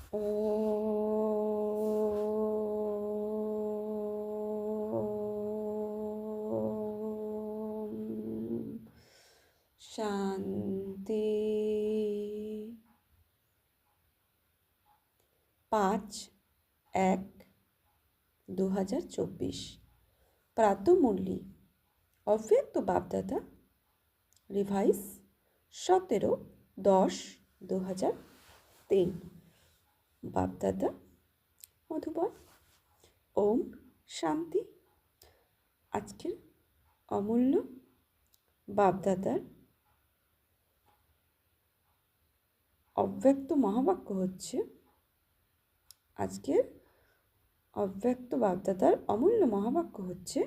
শান্তি। 5/1/2024 প্রাতঃমূর্লি অব্যক্ত বাপদাদা রিভাইস 17/10/2003 বাপদাদা মধুবন। ওম শান্তি। আজকের অমূল্য বাপদাদার অব্যক্ত মহাবাক্য হচ্ছে, আজকের অব্যক্ত বাপদাদার অমূল্য মহাবাক্য হচ্ছে,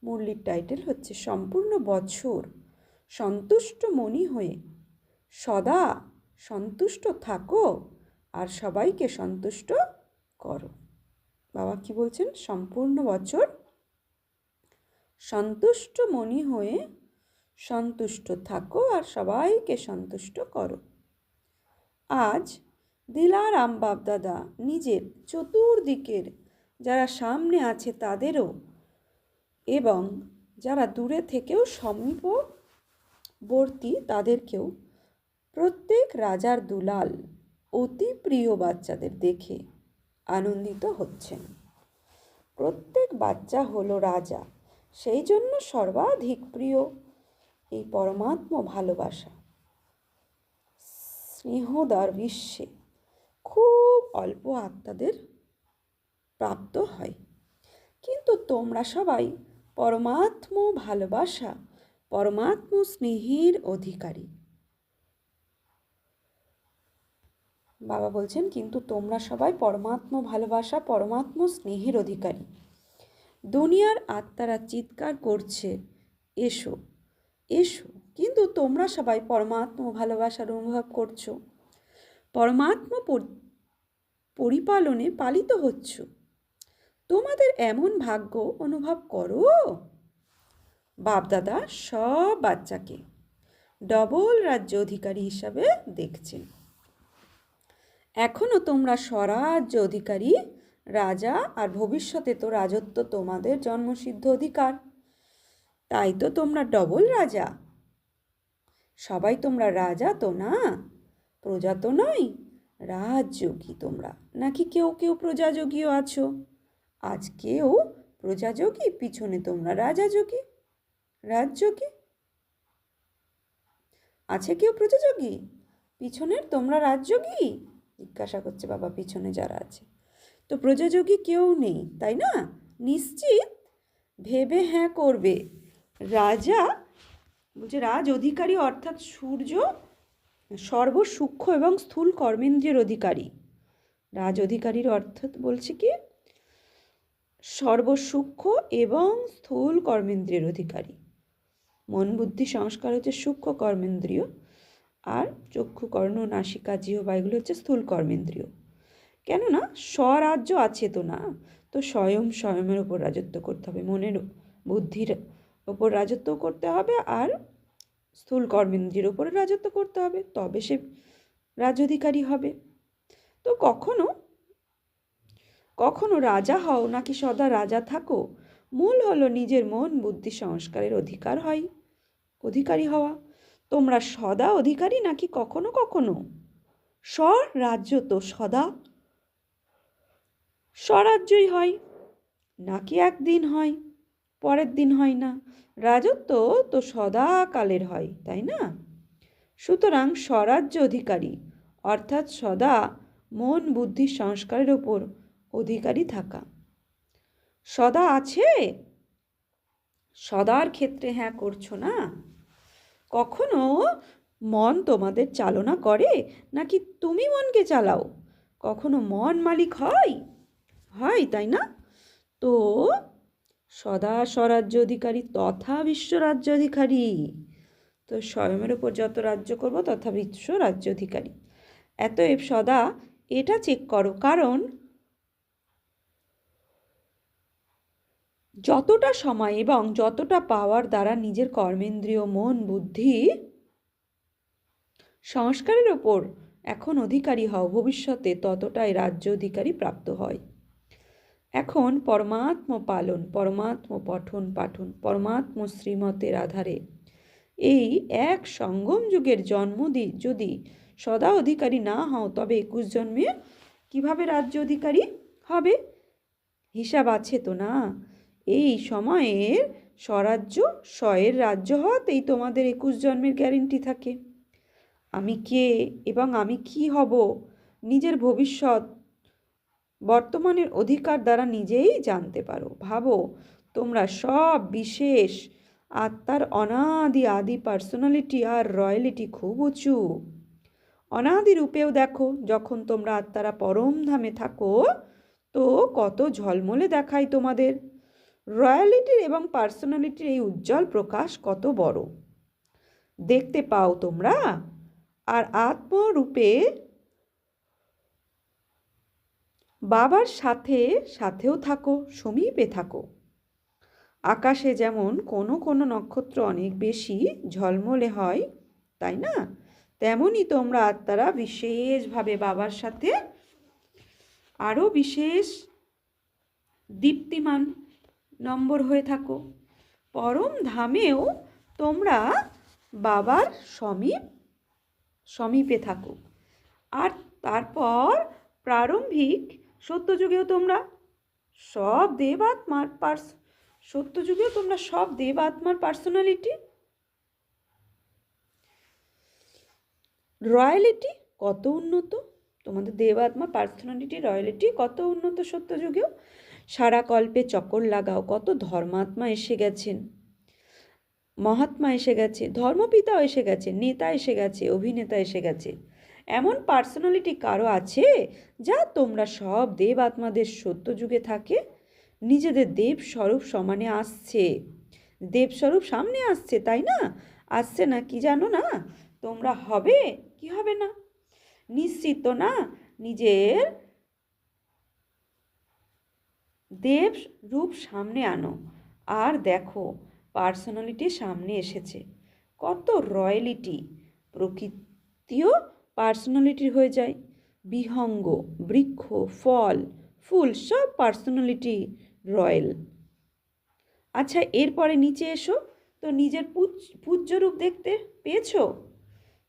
মুরলির টাইটেল হচ্ছে সম্পূর্ণ বছর সন্তুষ্ট মনি হয়ে সদা সন্তুষ্ট থাকো আর সবাইকে সন্তুষ্ট করো। বাবা কি বলছেন? সম্পূর্ণ বছর সন্তুষ্ট মনি হয়ে সন্তুষ্ট থাকো আর সবাইকে সন্তুষ্ট করো। আজ দিলারাম বাপদাদা নিজের চতুর্দিকের যারা সামনে আছে তাদেরও এবং যারা দূরে থেকেও সমীপবর্তী তাদেরকেও প্রত্যেক রাজার দুলাল অতি প্রিয় বাচ্চাদের দেখে আনন্দিত হচ্ছেন। প্রত্যেক বাচ্চা হলো রাজা, সেই জন্য সর্বাধিক প্রিয় এই পরমাত্ম ভালোবাসা স্নেহদার বিশ্বে খুব অল্প আত্মাদের প্রাপ্ত হয়। কিন্তু তোমরা সবাই পরমাত্ম ভালোবাসা পরমাত্ম স্নেহের অধিকারী। বাবা বলছেন কিন্তু তোমরা সবাই পরমাত্ম ভালোবাসা পরমাত্ম স্নেহের অধিকারী। দুনিয়ার আত্মারা চিৎকার করছে এসো এসো, কিন্তু তোমরা সবাই পরমাত্ম ভালোবাসার অনুভব করছো, পরমাত্ম পরিপালনে পালিত হচ্ছ। তোমাদের এমন ভাগ্য অনুভব করো। বাপদাদা সব বাচ্চাকে ডবল রাজ্য অধিকারী হিসাবে দেখছেন। এখনো তোমরা স্বরাজ্য অধিকারী রাজা, আর ভবিষ্যতে তো রাজত্ব তোমাদের জন্মসিদ্ধ অধিকার। তাই তো তোমরা ডবল রাজা। সবাই তোমরা রাজা তো না, প্রজা তো নয়, রাজযোগী তোমরা। নাকি কেউ কেউ প্রজাযোগীও আছো? আজ কেউ প্রজাযোগী, পিছনে তোমরা রাজাযোগী রাজযোগী। আছে কেউ প্রজাযোগী, পিছনের তোমরা রাজযোগী? জিজ্ঞাসা করছে বাবা পিছনে যারা আছে। তো প্রজাযোগী কেউ নেই, তাই না? নিশ্চিত ভেবে হ্যাঁ করবে। রাজা বলছে রাজ অধিকারী অর্থাৎ সূর্য সর্বসূক্ষ্ম এবং স্থূল কর্মেন্দ্রিয়ের অধিকারী। রাজ অধিকারীর অর্থাৎ বলছে কি সর্বসূক্ষ্ম এবং স্থূল কর্মেন্দ্রিয়ের অধিকারী। মন বুদ্ধি সংস্কার হচ্ছে সূক্ষ্ম কর্মেন্দ্রিয়, আর চক্ষু কর্ণ নাসিকা জিহ্বা এগুলো হচ্ছে স্থূল কর্মেন্দ্রিয়। কেননা স্বরাজ্য আছে তো না, তো স্বয়মের ওপর রাজত্ব করতে হবে, মনের বুদ্ধির ওপর রাজত্ব করতে হবে, আর স্থূল কর্মেন্দ্রিয়ের ওপরে রাজত্ব করতে হবে, তবে সে রাজাধিকারী হবে। তো কখনো কখনো রাজা হও নাকি সদা রাজা থাকো, মূল হলো নিজের মন বুদ্ধি সংস্কারের অধিকারী হওয়া। তোমরা সদা অধিকারী নাকি কখনো কখনো স্বরাজ্য তো সদা স্বরাজ্যই হয়, নাকি একদিন হয় পরের দিন হয় না। রাজত্ব তো সদাকালের হয়, তাই না? সুতরাং স্বরাজ্য অধিকারী অর্থাৎ সদা মন বুদ্ধি সংস্কারের ওপর অধিকারী থাকা। সদা আছে, সদার ক্ষেত্রে হ্যাঁ করছো না। কখনো মন তোমাদের চালনা করে নাকি তুমি মনকে চালাও? কখনো মন মালিক হয়, তাই না? তো সদা স্বরাজ্য অধিকারী তথা বিশ্ব রাজ্য অধিকারী। তো স্বয়মের ওপর যত রাজ্য করব তথা বিশ্ব রাজ্য অধিকারী। এতএব সদা এটা চেক করো, কারণ যতটা সময় এবং যতটা পাওয়ার দ্বারা নিজের কর্মেন্দ্রিয় মন বুদ্ধি সংস্কারের ওপর এখন অধিকারী হও, ভবিষ্যতে ততটাই রাজ্য অধিকারী প্রাপ্ত হয়। এখন পরমাত্ম পালন, পরমাত্ম পঠন পাঠন, পরমাত্ম শ্রীমতের আধারে এই এক সঙ্গম যুগের জন্ম যদি সদা অধিকারী না হও, তবে 21 জন্মে কিভাবে রাজ্য অধিকারী হবে? হিসাব আছে তো না? এই সময়ের স্বরাজ্য স্বয়ের রাজ্য হওয়াতেই তোমাদের 21 জন্মের গ্যারেন্টি থাকে। আমি কে এবং আমি কি হব, নিজের ভবিষ্যৎ বর্তমানের অধিকার দ্বারা নিজেই জানতে পারো। ভাবো, তোমরা সব বিশেষ আত্মার অনাদি আদি পার্সোনালিটি আর রয়্যালিটি খুব উঁচু। অনাদি রূপেও দেখো, যখন তোমরা আত্মারা পরম ধামে থাকো তো কত ঝলমলে দেখায় তোমাদের। রয়্যালিটির এবং পার্সোনালিটির এই উজ্জ্বল প্রকাশ কত বড় দেখতে পাও তোমরা। আর আত্মরূপে বাবার সাথেও থাকো, সমীপে থাকো। আকাশে যেমন কোনো কোনো নক্ষত্র অনেক বেশি ঝলমলে হয়, তাই না? তেমনই তোমরা আত্মারা বিশেষভাবে বাবার সাথে আরও বিশেষ দীপ্তিমান নম্বর হয়ে থাকো। পরম ধামেও তোমরা বাবার সমীপে থাকো। আর তারপর প্রারম্ভিক সত্যযুগেও তোমরা সব দেবাত্মার পার্সোনালিটি রয়্যালিটি কত উন্নত, তোমাদের দেবাত্মার পার্সোনালিটি রয়্যালিটি কত উন্নত সত্যযুগেও। সারা কল্পে চক্কর লাগাও, কত ধর্মাত্মা এসে গেছেন, মহাত্মা এসে গেছে, ধর্মপিতাও এসে গেছে, নেতা এসে গেছে, অভিনেতা এসে গেছে। এমন পার্সোনালিটি কারো আছে যা তোমরা সব দেব আত্মাদের সত্যযুগে থাকে? নিজেদের দেব স্বরূপ সমানে আসছে, দেবস্বরূপ সামনে আসছে, তাই না? আসছে না কি জানো না? তোমরা হবে কি হবে না নিশ্চিত না? নিজের দেব রূপ সামনে আনো আর দেখো পার্সোনালিটি সামনে এসেছে। কত রয়্যালিটি, প্রকৃতিও পার্সোনালিটির হয়ে যায়। বিহঙ্গ, বৃক্ষ, ফল, ফুল সব পার্সোনালিটি রয়্যাল। আচ্ছা, এরপরে নিচে এসো তো। নিজের পূজ্য রূপ দেখতে পেয়েছো?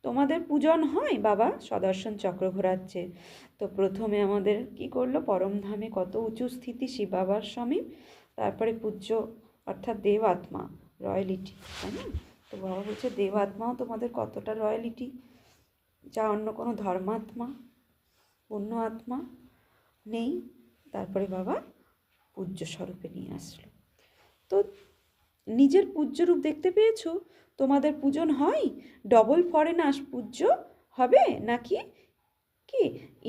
তোমাদের পূজন হয়, বাবা সদর্শন চক্র ঘোরাচ্ছে। তো প্রথমে আমাদের কি করলো, পরমধামে কত উঁচু স্থিতি শিব বাবার সমীপ, তারপরে পূজ্য অর্থাৎ দেব আত্মা রয়্যালিটি, তাই না? তো বাবা বলছে দেব আত্মাও তোমাদের কতটা রয়্যালিটি যা অন্য কোনো ধর্মাত্মা অন্য আত্মা নেই। তারপরে বাবা পূজ্য স্বরূপে নিয়ে আসলো। তো নিজের পূজ্য রূপ দেখতে পেয়েছো? তোমাদের পূজন হয়? ডবল ফরেনার্স পূজ্য হবে নাকি কি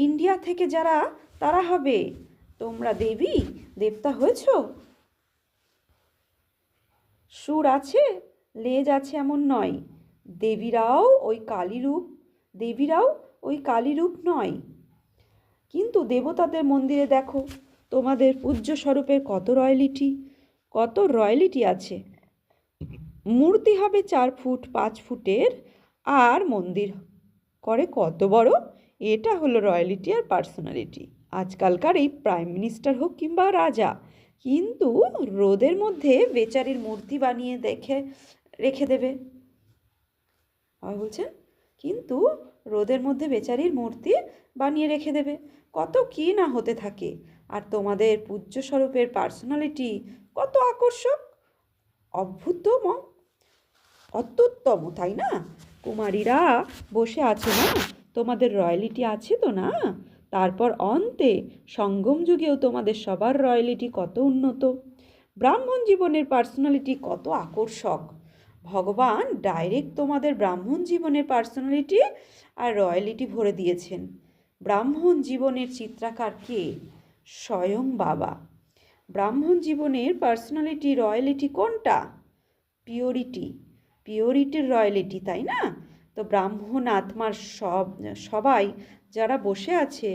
ইন্ডিয়া থেকে যারা তারা হবে? তোমরা দেবী দেবতা হয়েছ? সুর আছে লেজ আছে এমন নয়, দেবীরাও ওই কালী রূপ নয়। কিন্তু দেবতাদের মন্দিরে দেখো তোমাদের পূজ্য স্বরূপের কত রয়্যালিটি আছে। মূর্তি হবে 4 ফুট 5 ফুটের, আর মন্দির করে কত বড়। এটা হলো রয়্যালিটি আর পার্সোনালিটি। আজকালকার এই প্রাইম মিনিস্টার হোক কিংবা রাজা, কিন্তু রোদের মধ্যে বেচারির মূর্তি বানিয়ে রেখে দেবে। বলছেন কিন্তু রোদের মধ্যে বেচারির মূর্তি বানিয়ে রেখে দেবে, কত কি না হতে থাকে। আর তোমাদের পূজ্য স্বরূপের পার্সোনালিটি কত আকর্ষক, অত্যুত্তম, তাই না? কুমারীরা বসে আছে না, তোমাদের রয়্যালিটি আছে তো না? তারপর অন্তে সঙ্গম যুগেও তোমাদের সবার রয়্যালিটি কত উন্নত। ব্রাহ্মণ জীবনের পার্সোনালিটি কত আকর্ষক। ভগবান ডাইরেক্ট তোমাদের ব্রাহ্মণ জীবনের পার্সোনালিটি আর রয়্যালিটি ভরে দিয়েছেন। ব্রাহ্মণ জীবনের চিত্রকার কে? স্বয়ং বাবা। ব্রাহ্মণ জীবনের পার্সোনালিটি রয়্যালিটি কোনটা? পিওরিটির রয়্যালিটি, তাই না? তো ব্রাহ্মণ আত্মার সবাই যারা বসে আছে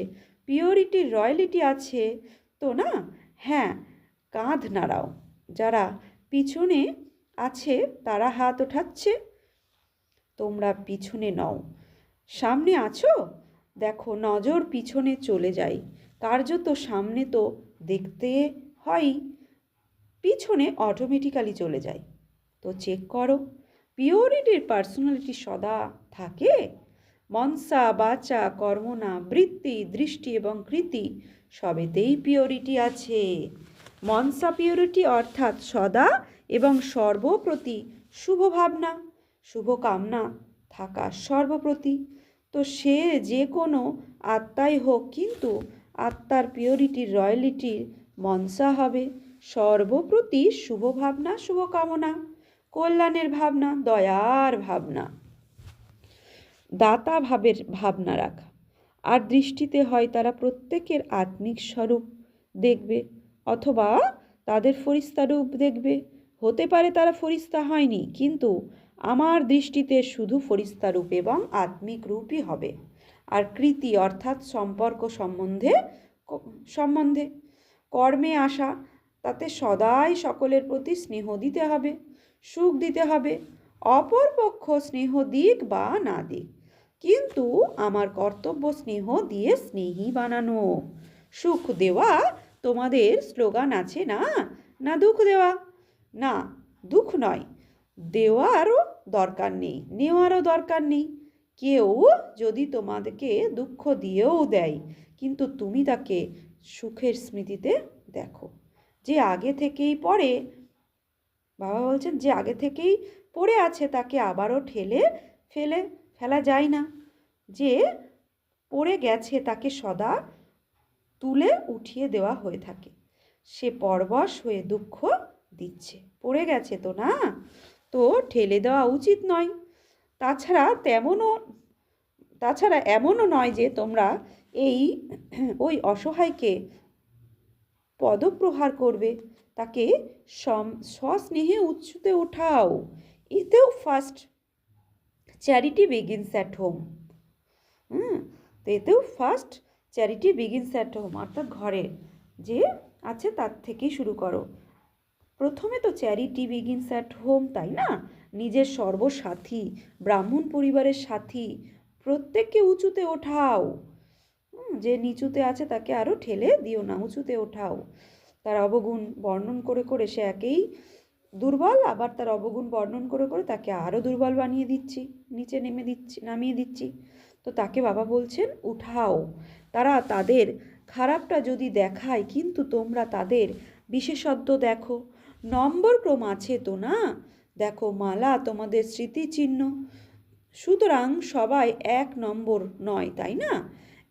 পিওরিটির রয়্যালিটি আছে তো না? হ্যাঁ, কাঁধ নাড়াও। যারা পিছনে আছে তারা হাত ওঠাচ্ছে। তোমরা পিছনে নও, সামনে আছো, দেখো, নজর পিছনে চলে যায়, কার্যত সামনে তো দেখতে হয়, পিছনে অটোমেটিক্যালি চলে যায়। তো চেক করো, পিওরিটির পার্সোনালিটি সদা থাকে। মনসা, বাচা, কর্মণা, বৃত্তি, দৃষ্টি এবং কৃতি সবেতেই পিওরিটি আছে। মনসা পিওরিটি অর্থাৎ সদা এবং সর্বপ্রতি শুভ ভাবনা, শুভ কামনা থাকা সর্বপ্রতি। তো সে যে কোনো আত্মাই হোক, কিন্তু আত্মার পিওরিটির রয়্যালিটির মনসা হবে সর্বপ্রতি শুভ ভাবনা, শুভকামনা, কল্যাণের ভাবনা, দয়ার ভাবনা, দাতা ভাবের ভাবনা রাখা। আর দৃষ্টিতে হয় তারা প্রত্যেকের আত্মিক স্বরূপ দেখবে, অথবা তাদের ফরিস্তা রূপ দেখবে। হতে পারে তারা ফরিস্তা হয়নি, কিন্তু আমার দৃষ্টিতে শুধু ফরিস্তা রূপ এবং আত্মিক রূপই হবে। আর কৃতি অর্থাৎ সম্পর্ক সম্বন্ধে কর্মে আসা, তাতে সদাই সকলের প্রতি স্নেহ দিতে হবে, সুখ দিতে হবে। অপর পক্ষ স্নেহ দিক বা না দিক, কিন্তু আমার কর্তব্য স্নেহ দিয়ে স্নেহী বানানো। সুখ দেওয়া তোমাদের স্লোগান আছে না, না দুঃখ দেওয়া? না, দুঃখ নয়, দেওয়ারও দরকার নেই, নেওয়ারও দরকার নেই। কেউ যদি তোমাদেরকে দুঃখ দিয়েও দেয়, কিন্তু তুমি তাকে সুখের স্মৃতিতে দেখো। যে আগে থেকেই পড়ে, বাবা বলছেন, যে আগে থেকেই পড়ে আছে তাকে আবারও ফেলা যায় না। যে পড়ে গেছে তাকে সদা তুলে উঠিয়ে দেওয়া হয়ে থাকে। সে পরবশ হয়ে দুঃখ দিচ্ছে, পড়ে গেছে তো না, তো ঠেলে দেওয়া উচিত নয়। তাছাড়া এমনও নয় যে তোমরা ওই অসহায়কে পদপ্রহার করবে, তাকে সস্নেহে উচ্ছুতে ওঠাও। এতেও first charity begins at home. তো এতেও first charity begins at home, অর্থাৎ ঘরে যে আছে তার থেকেই শুরু করো। প্রথমে তো চ্যারিটি বিগিনস অ্যাট হোম, তাই না? নিজের সর্বসাথী, ব্রাহ্মণ পরিবারের সাথী প্রত্যেককে উঁচুতে ওঠাও। যে নিচুতে আছে তাকে আরও ঠেলে দিও না, উঁচুতে ওঠাও। তার অবগুণ বর্ণন করে করে সে একেই দুর্বল, আবার তার অবগুণ বর্ণন করে করে তাকে আরও দুর্বল বানিয়ে দিচ্ছি, নিচে নামিয়ে দিচ্ছি। তো তাকে বাবা বলছেন উঠাও। তারা তাদের খারাপটা যদি দেখায়, কিন্তু তোমরা তাদের বিশেষত্ব দেখো। নম্বর ক্রম আছে তো না? দেখো, মালা তোমাদের স্মৃতিচিহ্ন, সুতরাং সবাই 1 নম্বর নয়, তাই না?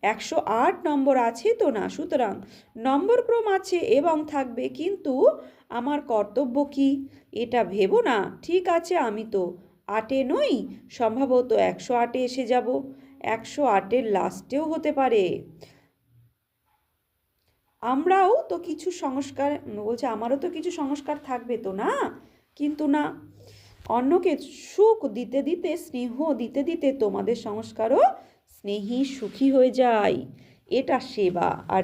108 নম্বর আছে তো না, সুতরাং নম্বর ক্রম আছে এবং থাকবে, কিন্তু আমার কর্তব্য কি এটা ভেবো না। ঠিক আছে, আমি তো 8-এ নই, সম্ভবত 108-এ এসে যাব, 108-এর লাস্টেও হতে পারে। আমারও তো কিছু সংস্কার থাকবে তো না, কিন্তু না, অন্যকে সুখ দিতে দিতে, স্নেহ দিতে দিতে তোমাদের সংস্কারও স্নেহী সুখী হয়ে যায়। এটা সেবা, আর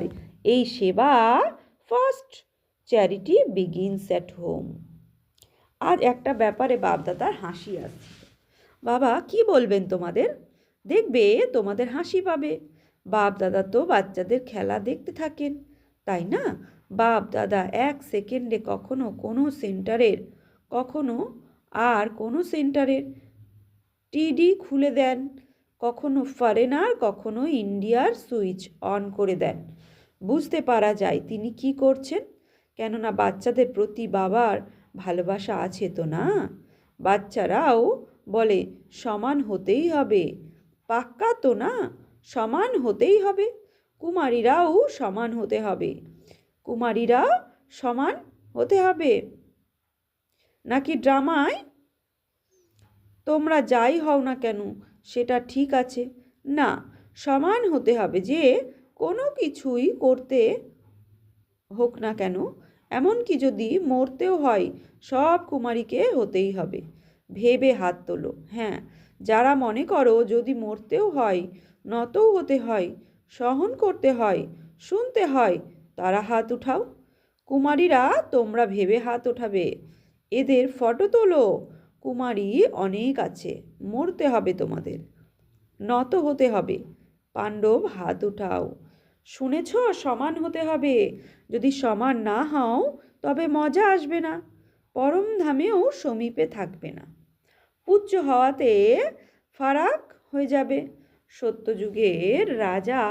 এই সেবা first charity begins at home. আর একটা ব্যাপারে বাপদাদার হাসি আসছে। বাবা কি বলবেন তোমাদের? দেখবে তোমাদের হাসি পাবে। বাপ দাদা তো বাচ্চাদের খেলা দেখতে থাকেন, তাই না? বাপ দাদা 1 সেকেন্ডে কখনো কোনো সেন্টারের টিডি খুলে দেন, কখনো ফরেনার, কখনো ইন্ডিয়ার সুইচ অন করে দেন। বুঝতে পারা যায় তিনি কি করছেন, কেননা বাচ্চাদের প্রতি বাবার ভালোবাসা আছে তো না? বাচ্চারাও বলে সমান হতেই হবে, পাক্কা তো না? সমান হতেই হবে। কুমারীরাও সমান হতে হবে, নাকি ড্রামায় তোমরা যাই হও না কেন সেটা ঠিক আছে না, সমান হতে হবে। যে কোনো কিছুই করতে হোক না কেন, এমনকি যদি মরতেও হয়, সব কুমারীকে হতেই হবে। ভেবে হাত তোলো। হ্যাঁ, যারা মনে করো যদি মরতেও হয়, নতও হতে হয়, সহন করতে হয়, শুনতে হয়, তারা হাত উঠাও। কুমারীরা তোমরা ভেবে হাত ওঠাবে, এদের ফটো তোলো। কুমারী অনেক আছে, মরতে হবে তোমাদের, নত হতে হবে, পাণ্ডব হাত উঠাও। শুনেছ, সমান হতে হবে। যদি সমান না হও তবে মজা আসবে না, পরম ধামেও সমীপে থাকবে না। পূজ্য হওয়াতে ফারাক হয়ে যাবে। সত্যযুগের রাজা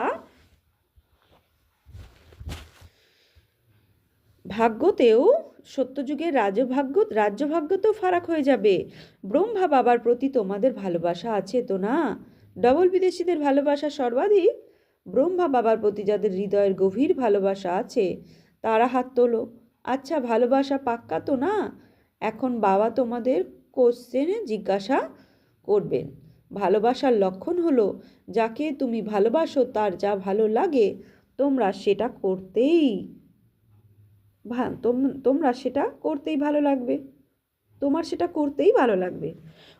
ভাগ্যতেও সত্যযুগের রাজ্যভাগ্যতেও ফারাক হয়ে যাবে। ব্রহ্মা বাবার প্রতি তোমাদের ভালোবাসা আছে তো না? ডবল বিদেশিদের ভালোবাসা সর্বাধিক। ব্রহ্মা বাবার প্রতি যাদের হৃদয়ের গভীর ভালোবাসা আছে তারা হাত তোলো। আচ্ছা, ভালোবাসা পাক্কা তো না? এখন বাবা তোমাদের কোশ্চেনে জিজ্ঞাসা করবেন। ভালোবাসার লক্ষণ হলো যাকে তুমি ভালোবাসো তার যা ভালো লাগে তোমরা সেটা করতেই ভালো লাগবে, তোমার সেটা করতেই ভালো লাগবে।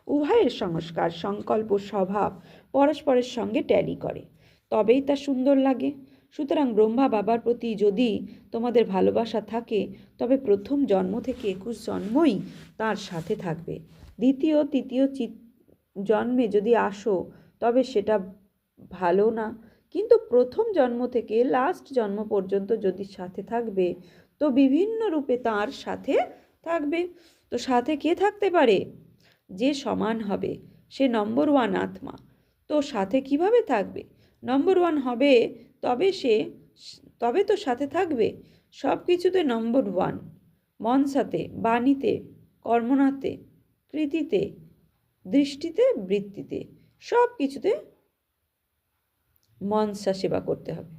উভয়ের সংস্কার, সংকল্প, স্বভাব পরস্পরের সঙ্গে ট্যালি করে, তবেই তা সুন্দর লাগে। সুতরাং ব্রহ্মা বাবার প্রতি যদি তোমাদের ভালোবাসা থাকে তবে প্রথম জন্ম থেকে 21 জন্মই তার সাথে থাকবে। দ্বিতীয় তৃতীয় জন্মে যদি আসো তবে সেটা ভালো না, কিন্তু প্রথম জন্ম থেকে লাস্ট জন্ম পর্যন্ত যদি সাথে থাকবে তো বিভিন্ন রূপে তার সাথে থাকবে। তো সাথে কে থাকতে পারে? যে সমান হবে, সে নম্বর ওয়ান আত্মা। তো সাথে কিভাবে থাকবে? নম্বর ওয়ান হবে তবে তো সাথে থাকবে। সব কিছুতে নম্বর ওয়ান, মনসাতে, বাণীতে, কর্মনাতে, কৃতিতে, দৃষ্টিতে, বৃত্তিতে, সব কিছুতে মনসা সেবা করতে হবে।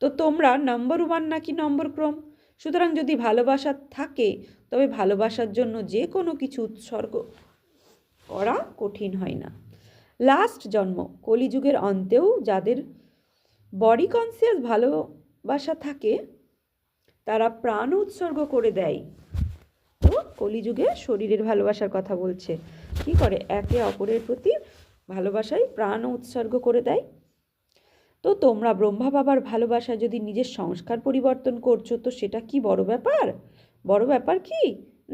তো তোমরা নম্বর ওয়ান নাকি নম্বর ক্রম? সুতরাং যদি ভালোবাসা থাকে তবে ভালোবাসার জন্য যে কোনো কিছু উৎসর্গ করা কঠিন হয় না। লাস্ট জন্ম, কলিযুগের অন্তেও যাদের বডি কনসিয়াস ভালোবাসা থাকে তারা প্রাণ উৎসর্গ করে দেয়। তো কলিযুগে শরীরের ভালোবাসার কথা বলছে, কি করে? একে অপরের প্রতি ভালোবাসায় প্রাণ উৎসর্গ করে দেয়। তো তোমরা ব্রহ্মা বাবার ভালোবাসা যদি নিজের সংস্কার পরিবর্তন করছো তো সেটা কি বড় ব্যাপার? বড় ব্যাপার কি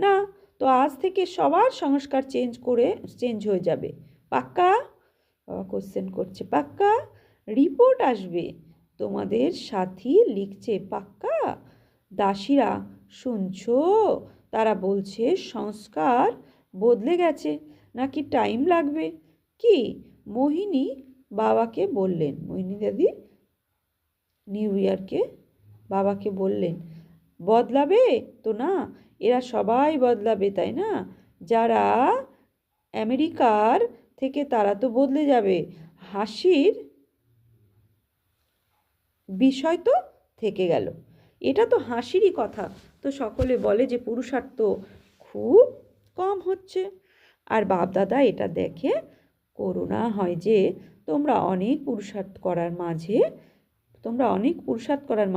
না? তো আজ থেকে সবার সংস্কার চেঞ্জ হয়ে যাবে। পাক্কা? বাবা কোশ্চেন করছে। পাক্কা? রিপোর্ট আসবে। তোমাদের সাথী লিখছে পাক্কা? দাসীরা শুনছো? তারা বলছে সংস্কার বদলে গেছে, নাকি টাইম লাগবে? কি মোহিনী বাবাকে বললেন, মোহিনী দাদি নিউ ইয়ারকে বাবাকে বললেন, বদলাবে তো না? এরা সবাই বদলাবে, তাই না? যারা আমেরিকার থেকে তারা তো বদলে যাবে। হাসির বিষয় তো থেকে গেল। এটা তো হাসিরই কথা। তো সকলে বলে যে পুরুষার্থ খুব কম হচ্ছে। আর বাপদাদা এটা দেখে করুণা হয় যে তোমরা অনেক পুরুষার্থ করার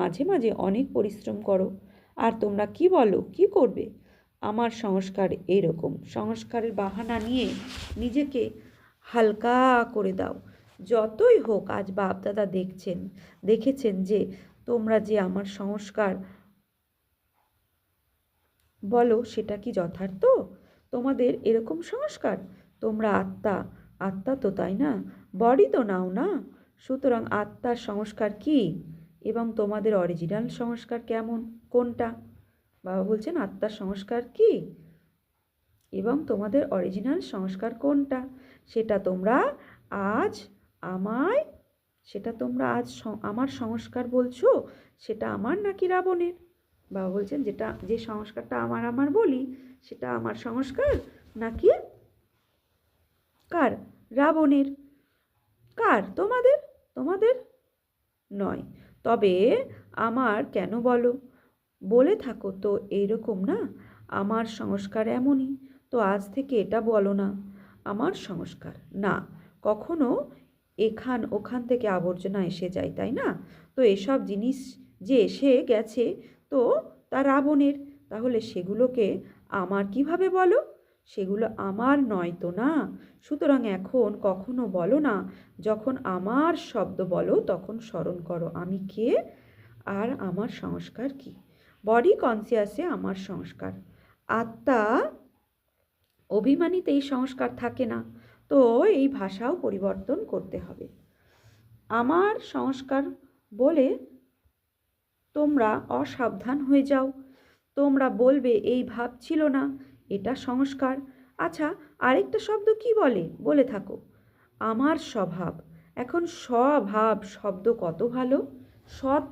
মাঝে মাঝে অনেক পরিশ্রম করো, আর তোমরা কি বলো কি করবে? আমার সংস্কার এরকম। সংস্কারের বাহানা নিয়ে নিজেকে হালকা করে দাও। যতই হোক, আজ বাপদাদা দেখেছেন যে তোমরা যে আমার সংস্কার বলো সেটা কি যথার্থ? তোমাদের এরকম সংস্কার? তোমরা আত্মা তো, তাই না? বডি তো নাও না। সুতরাং আত্মার সংস্কার কি এবং তোমাদের অরিজিনাল সংস্কার কোনটা? বাবা বলছেন আত্মার সংস্কার কি এবং তোমাদের অরিজিনাল সংস্কার কোনটা? সেটা তোমরা আজ আমার সংস্কার বলছো, সেটা আমার নাকি রাবণের? বাবা বলছেন যে সংস্কারটা আমার বলি সেটা আমার সংস্কার নাকি কার? রাবণের। কার? তোমাদের নয়। তবে আমার কেন বলো? বলে থাকো তো এইরকম না, আমার সংস্কার এমনই। তো আজ থেকে এটা বলো না আমার সংস্কার না। কখনো ওখান থেকে আবর্জনা এসে যায়, তাই না? তো এসব জিনিস যে এসে গেছে তো তা রাবণের। তাহলে সেগুলোকে আমার কিভাবে বলো? সেগুলো আমার নয় তো না। সুতরাং এখন কখনো বলো না, যখন আমার শব্দ বলো তখন স্মরণ করো আমি কে আর আমার সংস্কার কি। বডি কনসিয়াসে আমার সংস্কার, আত্মা অভিমানীতে এই সংস্কার থাকে না। তো এই ভাষাও পরিবর্তন করতে হবে। আমার সংস্কার বলে তোমরা অসাবধান হয়ে যাও, তোমরা বলবে এই ভাব ছিল না, এটা সংস্কার। আচ্ছা, আরেকটা শব্দ কি বলে, বলে থাকো। আমার স্বভাব। এখন স্বভাব শব্দ কত ভালো,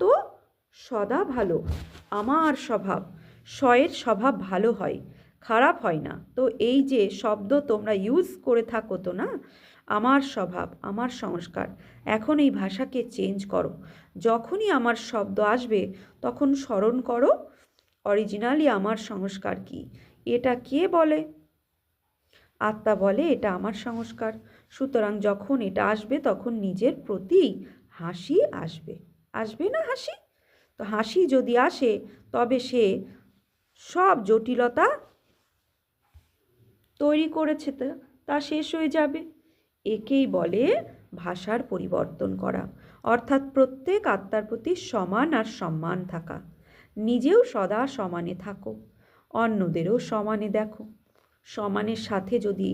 তো সদা ভালো। আমার স্বভাব, স্বয়ের স্বভাব ভালো হয়, খারাপ হয় না। তো এই যে শব্দ তোমরা ইউজ করে থাকো তো না, আমার স্বভাব, আমার সংস্কার, এখন এই ভাষাকে চেঞ্জ করো। যখনই আমার শব্দ আসবে তখন স্মরণ করো অরিজিনালি আমার সংস্কার কি। এটা কে বলে? আত্মা বলে এটা আমার সংস্কার। সুতরাং যখন এটা আসবে তখন নিজের প্রতি হাসি আসবে, আসবে না হাসি? তো হাসি যদি আসে তবে সে সব জটিলতা তৈরি করেছে, তা শেষ হয়ে যাবে। একেই বলে ভাষার পরিবর্তন করা, অর্থাৎ প্রত্যেক আত্মার প্রতি সমান আর সম্মান থাকা। নিজেও সদা সমানে থাকো, অন্যদেরও সমানে দেখো। সমানের সাথে যদি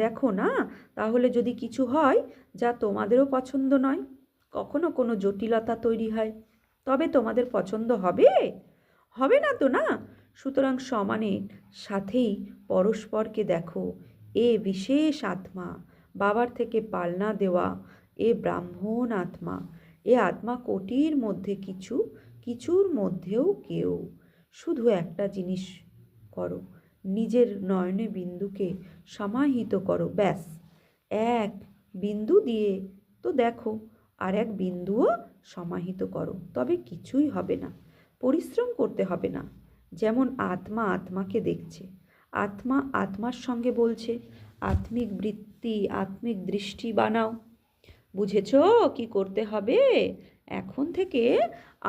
দেখো না, তাহলে যদি কিছু হয় যা তোমাদেরও পছন্দ নয়, কখনো কোনো জটিলতা তৈরি হয়, তবে তোমাদের পছন্দ হবে? হবে না তো না। সুতরাং সমানের সাথেই পরস্পরকে দেখো। এ বিশেষ আত্মা, বাবার থেকে পালনা দেওয়া এ ব্রাহ্মণ আত্মা, এ আত্মা কোটির মধ্যে কিছু, কিছুর মধ্যেও কেউ। শুধু একটা জিনিস করো, নিজের নয়নে বিন্দুকে সমাহিত করো, ব্যাস। এক বিন্দু দিয়ে তো দেখো, আর এক বিন্দুও সমাহিত করো, তবে কিছুই হবে না, পরিশ্রম করতে হবে না। যেমন আত্মা আত্মাকে দেখছে, আত্মা আত্মার সঙ্গে বলছে, আত্মিক বৃত্তি, আত্মিক দৃষ্টি বানাও। বুঝেছ কি করতে হবে? এখন থেকে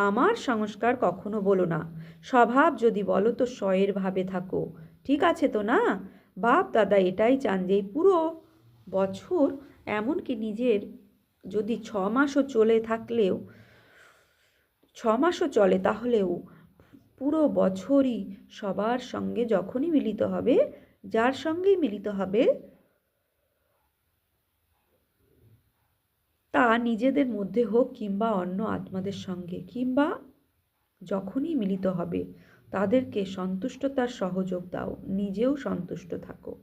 আমার সংস্কার কখনো বলো না। স্বভাব যদি বলো তো স্বয়ের ভাবে থাকো, ঠিক আছে তো না? বাপ দাদা এটাই চান যে পুরো বছর, এমনকি নিজের যদি 6 মাসও চলে থাকলেও, 6 মাসও চলে তাহলেও পুরো বছরই সবার সঙ্গে যখনই মিলিত হবে, যার সঙ্গেই মিলিত হবে, তা নিজেদের মধ্যে হোক কিংবা অন্য আত্মাদের সঙ্গে, কিংবা যখনই মিলিত হবে তাদেরকে সন্তুষ্টতার সহযোগ দাও, নিজেও সন্তুষ্ট থাকো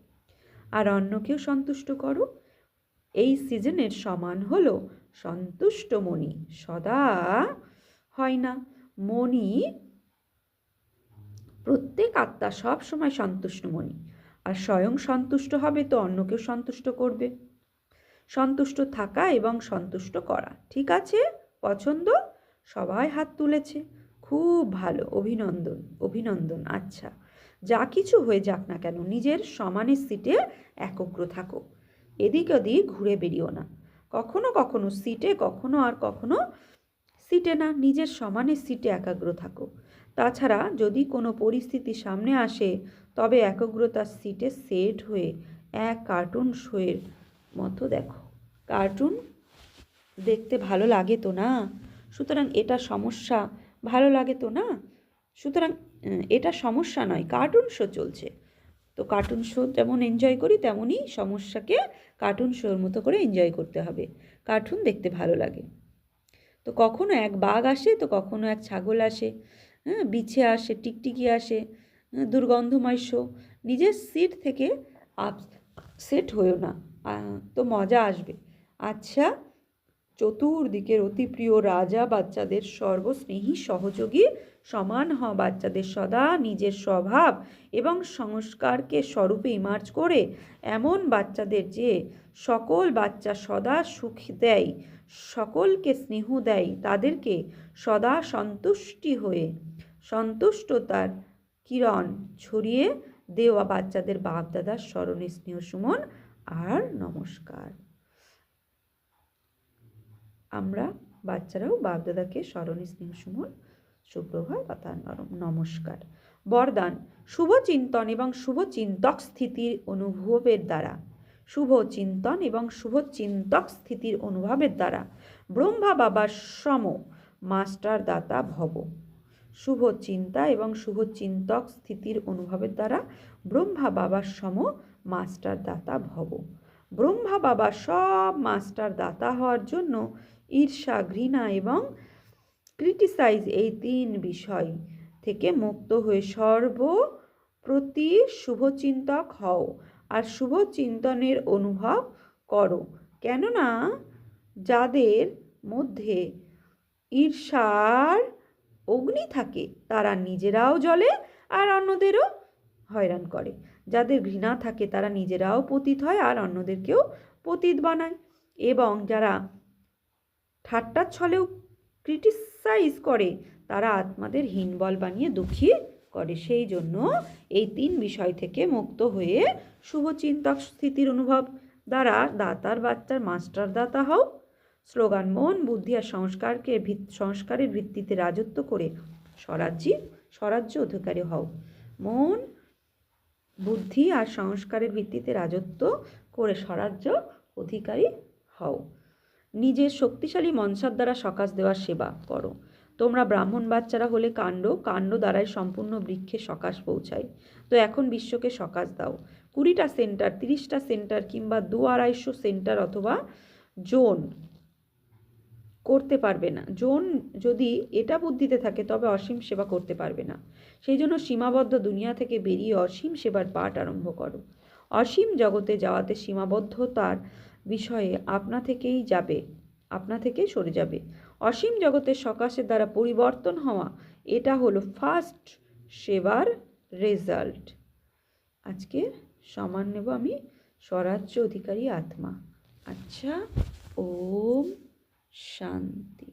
আর অন্যকেও সন্তুষ্ট করো। এই সিজনের সমান হলো সন্তুষ্ট মণি, সদা হয় না। মণি, প্রত্যেক আত্মা সব সময় সন্তুষ্ট মণি, আর স্বয়ং সন্তুষ্ট হবে তো অন্যকেও সন্তুষ্ট করবে। সন্তুষ্ট থাকা এবং সন্তুষ্ট করা, ঠিক আছে? পছন্দ? সবাই হাত তুলেছে, খুব ভালো, অভিনন্দন অভিনন্দন। আচ্ছা, যা কিছু হয়ে যাক না কেন নিজের সমানের সিটে একগ্র থাকো, এদিক ওদিক ঘুরে বেরিও না। কখনো কখনো সিটে, কখনো আর কখনো সিটে না, নিজের সমানের সিটে একাগ্র থাকো। তাছাড়া যদি কোনো পরিস্থিতি সামনে আসে তবে একগ্রতার সিটে সেট হয়ে এক কার্টুন শোয়ের মতো দেখো। কার্টুন দেখতে ভালো লাগে তো না? সুতরাং এটা সমস্যা, ভালো লাগে তো না? সুতরাং এটা সমস্যা নয়, কার্টুন শো চলছে, তো কার্টুন শো যেমন এনজয় করি তেমনই সমস্যাকে কার্টুন শোর মতো করে এনজয় করতে হবে। কার্টুন দেখতে ভালো লাগে। তো কখনো এক বাঘ আসে, তো কখনো এক ছাগল আসে, হ্যাঁ, বিছে আসে, টিকটিকি আসে, দুর্গন্ধময় শো। নিজের সিট থেকে আপসেট হয়েও না, তো মজা আসবে। আচ্ছা, চতুর্দিকের অতি প্রিয় রাজা বাচ্চাদের সর্বস্নেহী সহযোগী সমান বাচ্চাদের সদা নিজের স্বভাব এবং সংস্কারকে স্বরূপে ইমার্জ করে এমন বাচ্চাদের যে সকল বাচ্চা সদা সুখ দেয়, সকলকে স্নেহ দেয়, তাদেরকে সদা সন্তুষ্টি হয়ে সন্তুষ্টতার কিরণ ছড়িয়ে দেওয়া বাচ্চাদের বাপদাদার স্মরণে স্নেহ সুমন আর নমস্কার। আমরা বাচ্চারাও বাপদাদাকে স্মরণে স্নেহ সুমন, সুপ্রভাত তথা নমস্কার। বরদান: শুভ চিন্তন এবং শুভ চিন্তক স্থিতির অনুভবের দ্বারা, শুভ চিন্তন এবং শুভ চিন্তক স্থিতির অনুভবের দ্বারা ব্রহ্মা বাবার সম মাস্টার দাতা ভব। শুভ চিন্তা এবং শুভ চিন্তক স্থিতির অনুভবের দ্বারা ব্রহ্মা বাবার সম মাস্টার দাতা ভব। ব্রহ্মা বাবা সব মাস্টার দাতা হওয়ার জন্য ঈর্ষা, ঘৃণা এবং ক্রিটিসাইজ এই 3 বিষয় থেকে মুক্ত হয়ে সর্বপ্রতি শুভচিন্তক হও আর শুভ চিন্তনের অনুভব করো। কেননা যাদের মধ্যে ঈর্ষার অগ্নি থাকে তারা নিজেরাও জ্বলে আর অন্যদেরও হয়রান করে। যাদের ঘৃণা থাকে তারা নিজেরাও পতিত হয় আর অন্যদেরকেও পতিত বানায়। এবং যারা ঠাট্টার ছলেও ক্রিটিসাইজ করে তারা আত্মাদের হীনবল বানিয়ে দুঃখী করে। সেই জন্য এই 3 বিষয় থেকে মুক্ত হয়ে শুভচিন্তক স্থিতির অনুভব দ্বারা দাতার বাচ্চার মাস্টার দাতা হও। স্লোগান: মন, বুদ্ধি আর সংস্কারের ভিত্তিতে রাজত্ব করে স্বরাজ্য অধিকারী হও। মন, বুদ্ধি আর সংস্কারের ভিত্তিতে রাজত্ব করে স্বরাজ্য অধিকারী হও। নিজের শক্তিশালী মনসার দ্বারা সকাশ দেওয়ার সেবা করো। তোমরা ব্রাহ্মণ বাচ্চারা হলে কাণ্ড দ্বারাই সম্পূর্ণ বৃক্ষে সকাশ পৌঁছায়। তো এখন বিশ্বকে সকাশ দাও। 20টা সেন্টার, 30টা সেন্টার কিংবা 200-250 সেন্টার অথবা জোন করতে পারবে না। জোন যদি এটা বুদ্ধিতে থাকে তবে অসীম সেবা করতে পারবে না। সেই জন্য সীমাবদ্ধ দুনিয়া থেকে বেরিয়ে অসীম সেবার পাঠ আরম্ভ করো। অসীম জগতে যাওয়াতে সীমাবদ্ধতার বিষয়ে আপনা থেকেই সরে যাবে। অসীম জগতের সকাশের দ্বারা পরিবর্তন হওয়া, এটা হলো ফার্স্ট সেবার রেজাল্ট। আজকে সমান নেব আমি স্বরাজ্য অধিকারী আত্মা। আচ্ছা, ওম শান্তি।